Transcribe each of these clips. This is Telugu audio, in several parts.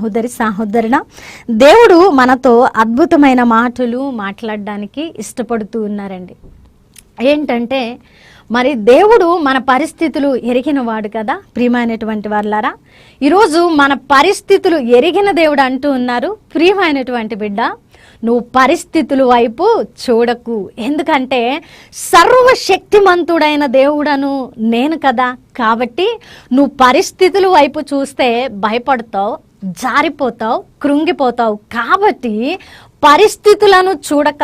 సహోదరి సహోదరుడా, దేవుడు మనతో అద్భుతమైన మాటలు మాట్లాడడానికి ఇష్టపడుతూ ఉన్నారండి. ఏంటంటే మరి దేవుడు మన పరిస్థితులు ఎరిగిన వాడు కదా ప్రియమైనటువంటి వాళ్ళారా. ఈరోజు మన పరిస్థితులు ఎరిగిన దేవుడు అంటూ ఉన్నారు, ప్రియమైనటువంటి బిడ్డ నువ్వు పరిస్థితుల వైపు చూడకు, ఎందుకంటే సర్వశక్తిమంతుడైన దేవుడను నేను కదా. కాబట్టి నువ్వు పరిస్థితుల వైపు చూస్తే భయపడతావు, జారిపోతావు, కృంగిపోతావు. కాబట్టి పరిస్థితులను చూడక,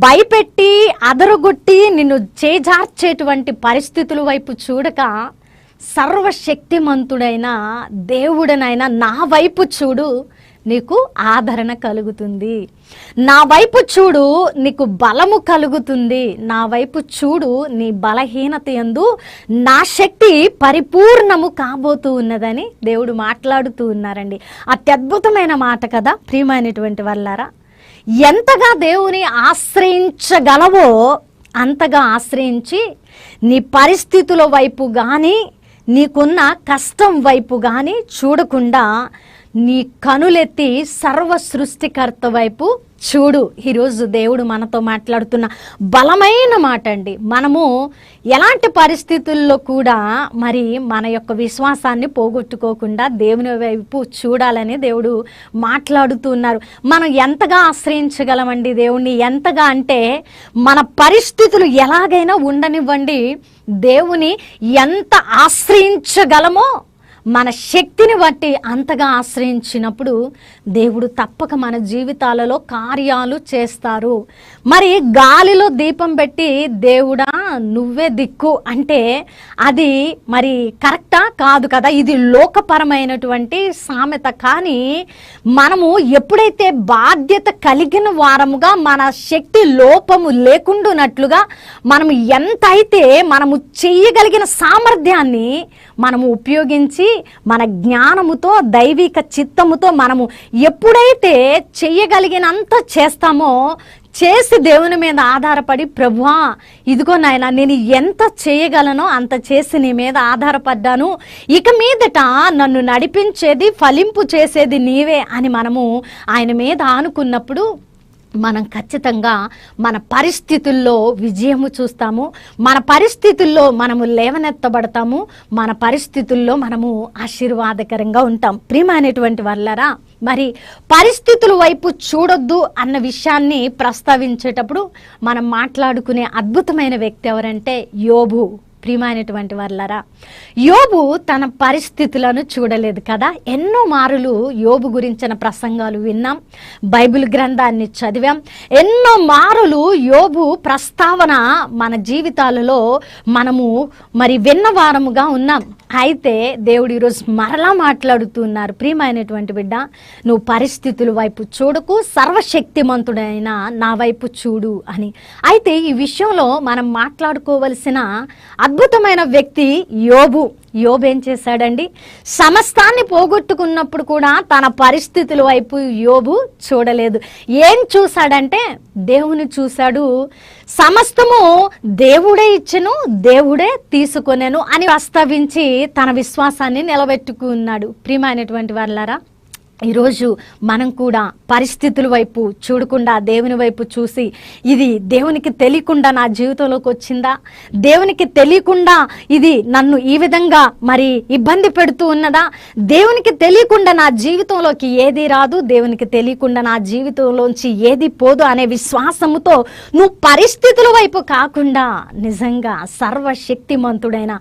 భయపెట్టి అదరగొట్టి నిన్ను చేజార్చేటువంటి పరిస్థితుల వైపు చూడక, సర్వశక్తిమంతుడైన దేవుడనైనా నా వైపు చూడు, నీకు ఆదరణ కలుగుతుంది. నా వైపు చూడు, నీకు బలము కలుగుతుంది. నా వైపు చూడు, నీ బలహీనత యందు నా శక్తి పరిపూర్ణము కాబోతూ ఉన్నదని దేవుడు మాట్లాడుతూ ఉన్నారండి. అత్యద్భుతమైన మాట కదా ప్రియమైనటువంటి వాళ్ళారా. ఎంతగా దేవుని ఆశ్రయించగలవో అంతగా ఆశ్రయించి నీ పరిస్థితుల వైపు కానీ, నీకున్న కష్టం వైపు కానీ చూడకుండా నీ కనులెత్తి సర్వ సృష్టికర్త వైపు చూడు. ఈరోజు దేవుడు మనతో మాట్లాడుతున్న బలమైన మాట అండి. మనము ఎలాంటి పరిస్థితుల్లో కూడా మరి మన యొక్క విశ్వాసాన్ని పోగొట్టుకోకుండా దేవుని వైపు చూడాలని దేవుడు మాట్లాడుతున్నారు. మనం ఎంతగా ఆశ్రయించగలమండి దేవుణ్ణి? ఎంతగా అంటే మన పరిస్థితులు ఎలాగైనా ఉండనివ్వండి, దేవుని ఎంత ఆశ్రయించగలమో మన శక్తిని బట్టి అంతగా ఆశ్రయించినప్పుడు దేవుడు తప్పక మన జీవితాలలో కార్యాలు చేస్తారు. మరి గాలిలో దీపం పెట్టి దేవుడా నువ్వే దిక్కు అంటే అది మరి కరెక్టా కాదు కదా. ఇది లోకపరమైనటువంటి సామెత. కానీ మనము ఎప్పుడైతే బాధ్యత కలిగిన వారముగా, మన శక్తి లోపము లేకుండానట్లుగా మనం ఎంతైతే మనము చెయ్యగలిగిన సామర్థ్యాన్ని మనము ఉపయోగించి మన జ్ఞానముతో, దైవిక చిత్తముతో మనము ఎప్పుడైతే చెయ్యగలిగినంత చేస్తామో, చేసి దేవుని మీద ఆధారపడి ప్రభువా ఇదిగో నాయనా నేను ఎంత చేయగలనో అంత చేసి నీ మీద ఆధారపడ్డాను, ఇక మీదట నన్ను నడిపించేది, ఫలింపు చేసేది నీవే అని మనము ఆయన మీద ఆనుకున్నప్పుడు మనం ఖచ్చితంగా మన పరిస్థితుల్లో విజయము చూస్తాము. మన పరిస్థితుల్లో మనము లేవనెత్తబడతాము. మన పరిస్థితుల్లో మనము ఆశీర్వాదకరంగా ఉంటాం. ప్రియమైనటువంటి వాళ్ళరా, మరి పరిస్థితుల వైపు చూడొద్దు అన్న విషయాన్ని ప్రస్తావించేటప్పుడు మనం మాట్లాడుకునే అద్భుతమైన వ్యక్తి ఎవరంటే యోబు. ప్రియమైనటువంటి వాళ్ళరా, యోబు తన పరిస్థితులను చూడలేదు కదా. ఎన్నో మారులు యోబు గురించిన ప్రసంగాలు విన్నాం, బైబిల్ గ్రంథాన్ని చదివాం. ఎన్నో మారులు యోబు ప్రస్తావన మన జీవితాలలో మనము మరి విన్నవారముగా ఉన్నాం. అయితే దేవుడు ఈరోజు మరలా మాట్లాడుతున్నారు, ప్రియమైనటువంటి బిడ్డ నువ్వు పరిస్థితుల వైపు చూడకు, సర్వశక్తిమంతుడైన నా వైపు చూడు అని. అయితే ఈ విషయంలో మనం మాట్లాడుకోవలసిన అద్భుతమైన వ్యక్తి యోబు. యోబు ఏం చేశాడండి? సమస్తాన్ని పోగొట్టుకున్నప్పుడు కూడా తన పరిస్థితుల వైపు యోబు చూడలేదు. ఏం చూశాడంటే దేవుని చూశాడు. సమస్తము దేవుడే ఇచ్చెను, దేవుడే తీసుకొనెను అని ప్రస్తావించి తన విశ్వాసాన్ని నిలబెట్టుకున్నాడు. ప్రియమైనటువంటి వాళ్ళారా, ఈరోజు మనం కూడా పరిస్థితుల వైపు చూడకుండా దేవుని వైపు చూసి, ఇది దేవునికి తెలియకుండా నా జీవితంలోకి వచ్చిందా, దేవునికి తెలియకుండా ఇది నన్ను ఈ విధంగా మరి ఇబ్బంది పెడుతూ ఉన్నదా, దేవునికి తెలియకుండా నా జీవితంలోకి ఏది రాదు, దేవునికి తెలియకుండా నా జీవితంలోంచి ఏది పోదు అనే విశ్వాసముతో నువ్వు పరిస్థితుల వైపు కాకుండా నిజంగా సర్వశక్తిమంతుడైన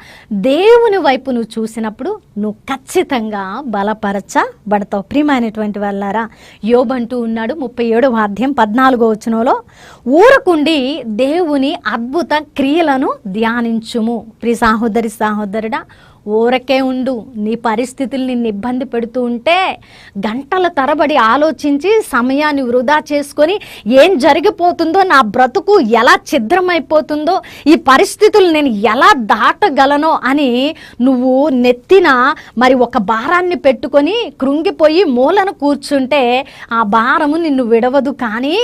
దేవుని వైపు నువ్వు చూసినప్పుడు నువ్వు ఖచ్చితంగా బలపరచబడతావు. ప్రియమైనటువంటి వాళ్ళారా, యోబు అంటూ ఉన్నాడు 37వ అధ్యాయం 14వ వచనంలో, ఊరకుండి దేవుని అద్భుత క్రియలను ధ్యానించుము. ప్రియ సహోదరి సహోదరుడా, ఊరకే ఉండు. నీ పరిస్థితులు నిన్ను ఇబ్బంది పెడుతూ ఉంటే గంటల తరబడి ఆలోచించి సమయాన్ని వృధా చేసుకొని ఏం జరిగిపోతుందో, నా బ్రతుకు ఎలా ఛిద్రమైపోతుందో, ఈ పరిస్థితులు నేను ఎలా దాటగలనో అని నువ్వు నెత్తిన మరి ఒక భారాన్ని పెట్టుకొని కృంగిపోయి మూలన కూర్చుంటే ఆ భారము నిన్ను విడవదు. కానీ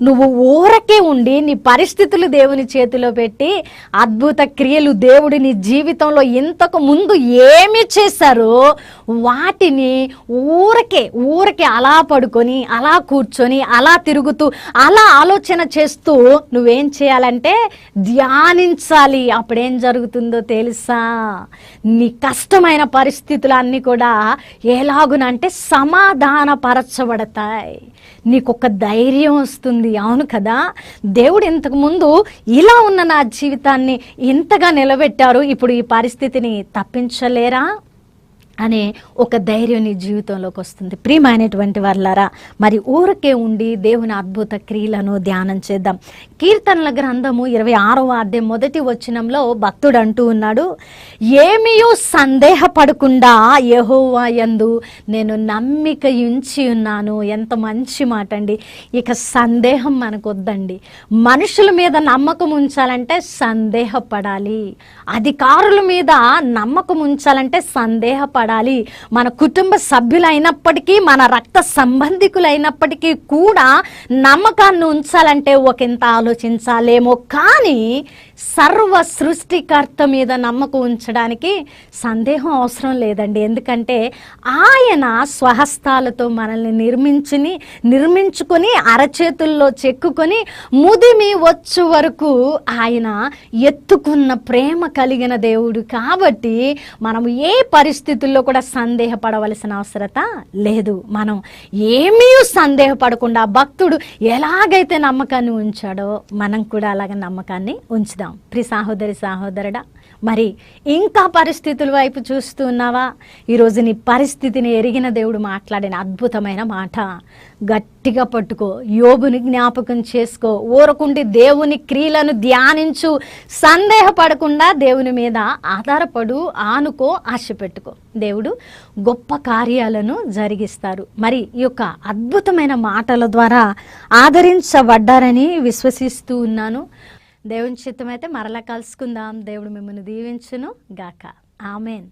నువ్వు ఊరకే ఉండి నీ పరిస్థితులు దేవుని చేతిలో పెట్టి అద్భుత క్రియలు దేవుడి నీ జీవితంలో ఇంతకు ముందు ముందు ఏమి చేశారో వాటిని ఊరకే అలా పడుకొని, అలా కూర్చొని, అలా తిరుగుతూ, అలా ఆలోచన చేస్తూ నువ్వేం చేయాలంటే ధ్యానించాలి. అప్పుడేం జరుగుతుందో తెలుసా? నీ కష్టమైన పరిస్థితులన్నీ కూడా ఎలాగునంటే సమాధానపరచబడతాయి. నీకొక ధైర్యం వస్తుంది. అవును కదా, దేవుడు ఇంతకుముందు ఇలా ఉన్న నా జీవితాన్ని ఇంతగా నిలబెట్టారు, ఇప్పుడు ఈ పరిస్థితిని తప్పించలేరా అనే ఒక ధైర్యం నీ జీవితంలోకి వస్తుంది. ప్రియమైనటువంటి వారలారా, మరి ఊరికే ఉండి దేవుని అద్భుత క్రియలను ధ్యానం చేద్దాం. కీర్తనల గ్రంథము 26వ అధ్యాయం 1వ వచనంలో భక్తుడు అంటూ ఉన్నాడు, ఏమీయూ సందేహపడకుండా యెహోవా యందు నేను నమ్మిక ఉంచి ఉన్నాను. ఎంత మంచి మాట అండి. ఇక సందేహం మనకు వద్దండి. మనుషుల మీద నమ్మకం ఉంచాలంటే సందేహపడాలి. అధికారుల మీద నమ్మకం ఉంచాలంటే సందేహపడాలి. మన కుటుంబ సభ్యులైనప్పటికీ, మన రక్త సంబంధికులైనప్పటికీ కూడా నమ్మకాన్ని ఉంచాలంటే ఒకంత ఆలోచించాలేమో, కానీ సర్వ సృష్టికర్త మీద నమ్మకం ఉంచడానికి సందేహం అవసరం లేదండి. ఎందుకంటే ఆయన స్వహస్తాలతో మనల్ని నిర్మించుకొని అరచేతుల్లో చెక్కుకొని ముదిమి వచ్చు వరకు ఆయన ఎత్తుకున్న ప్రేమ కలిగిన దేవుడు. కాబట్టి మనం ఏ పరిస్థితుల్లో కూడా సందేహపడవలసిన అవసరత లేదు. మనం ఏమీ సందేహపడకుండా భక్తుడు ఎలాగైతే నమ్మకాన్ని ఉంచాడో మనం కూడా అలాగే నమ్మకాన్ని ఉంచుదాం. ప్రియ సహోదరి సహోదరుడా, మరి ఇంకా పరిస్థితుల వైపు చూస్తూ ఉన్నావా? ఈరోజు నీ పరిస్థితిని ఎరిగిన దేవుడు మాట్లాడిన అద్భుతమైన మాట గట్టిగా పట్టుకో. యోబుని జ్ఞాపకం చేసుకో. ఊరకుండి దేవుని క్రియలను ధ్యానించు. సందేహపడకుండా దేవుని మీద ఆధారపడు, ఆనుకో, ఆశ పెట్టుకో. దేవుడు గొప్ప కార్యాలను జరిగిస్తారు. మరి ఈ యొక్క అద్భుతమైన మాటల ద్వారా ఆదరించబడ్డారని విశ్వసిస్తూ ఉన్నాను. దేవుని చిత్తమైతే మరలా కలుసుకుందాం. దేవుడు మిమ్మల్ని దీవించును గాక. ఆమెన్.